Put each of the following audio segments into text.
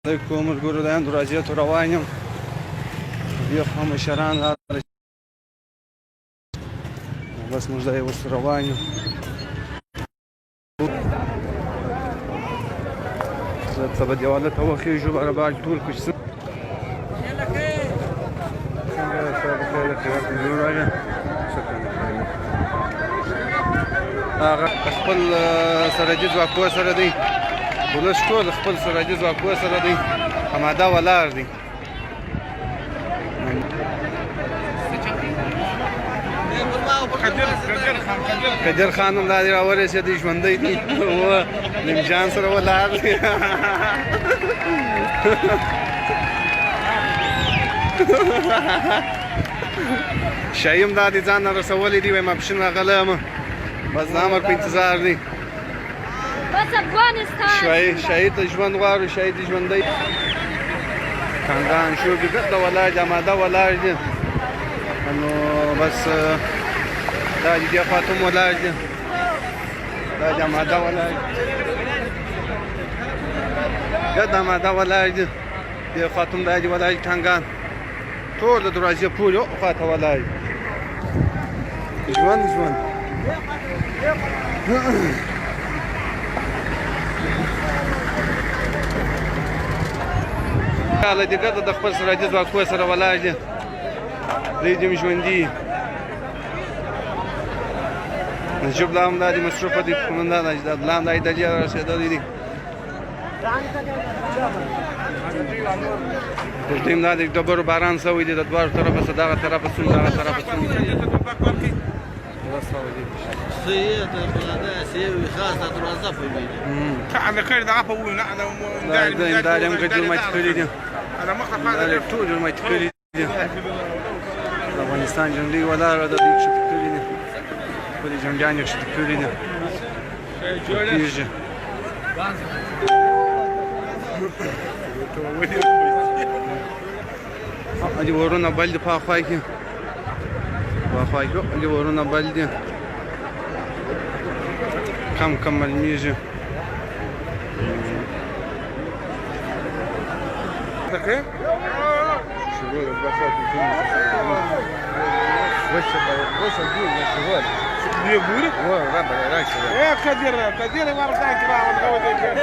علیکم ملګرو د اندو راځي ته روان یم بیا خو مشران راغلي بس موږ ځای ورسره روان یو دلته به دیواله ته وخېږو برابر ټول کوچ څنګه صاحب خیر خیرات ملګرو راغی هغه خپل سرحدي ځواکونه سره دی ولس ټول خپل سرحدي ځواکونه سره دی همدا ولاړ دی قدر خان هم دا دی راورسېدی ژوندی دی نمجان سره ولاړ دی شاهي هم دا دی ځان نه رسولی دی وایم اپشن راغلی یم بس د امر په انتظار دی بس افغانستان شاهي ته ژوند غواړو شاهي د ژوندی خاندان شو کې ګرده ولاړ دی اماده ولاړ دی نو بس دا دې خاتم ولاړ دی دا د اماده ولاړ دی ګرده اماده ولاړ دی دې خاتم دا دې ولاړ دی ټانګان ټول د دروازې پورې یو خواته ولاړ دی ژوند حاله دې ګرده د خپل سرحدي ځواکونو سره ولاړ دي دوی دې ژوندي نجیب الله هم دا دي مصروفه دي قومندان اجداد الله هم دا ایدالي رسېدلی دي دلته هم دا د ډبرو باران شوی دی د دواړو طرفه څه دغه طرفه څوم دغه طرفه څوم انا خير ده عفوا انا دا هم ګډ جوړ مات کړی دي انا ما خفاله ټول جوړ مات کړی دي د افغانستان جنډۍ ولاړه ده دوی کښته کړي دي خپلې جنډیانې کښته کړي دي کېږي علي ورونه بل دي په خوا کې علي ورونه بل دي کم معلومیږي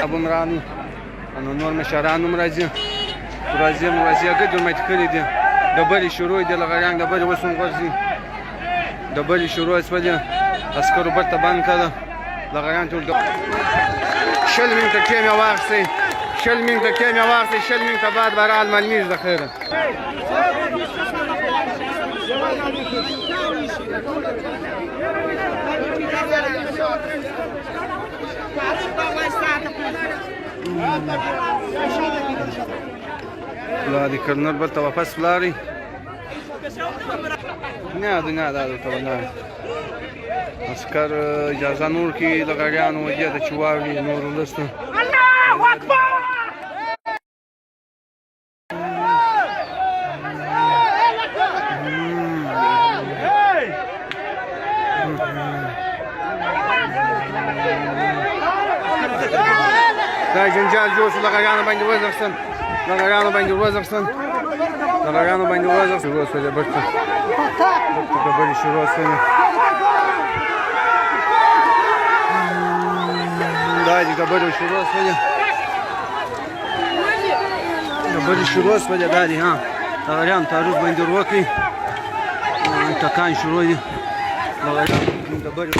ابو عمران نور مشران هم راځي هغه جوړ مات کړي دي ډبرې شروع دي لغړیان ډبرې اوس هم غورځي ډبرې شروع شولې عسکرو برته بند کړه لغړیان ټول 20 منټه ټیم یې واخیستی 20 منټه بعد به رال معلومیږي د خیره لا دي کرنل برته واپس ولاړی نه دا ورته ولاړ عسکر اجازه نور کړي د غړیانو وجې د چې واوري نور ولسته الله اکبر دا جنجال جوړ شو د غړیانو باندې وزرستن وسوځي برته ډبرې شروع شوې دا دې ډبرې شروع شوې دا دي ها د غړیانو تعرض باندې ور وکړي ټکان شروع دي د غړیانو ډبرې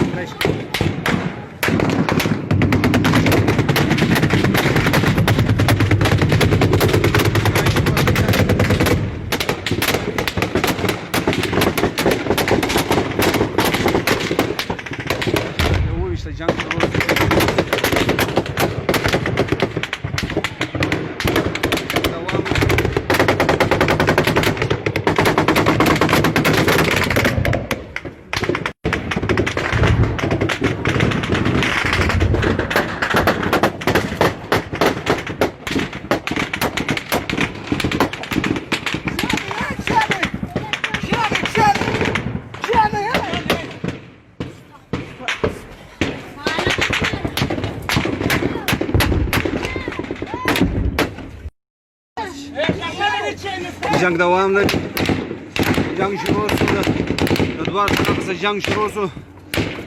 جنگ دوام لري. جنگ شروع شو د دوه طرفه څخه جنگ شروع شو.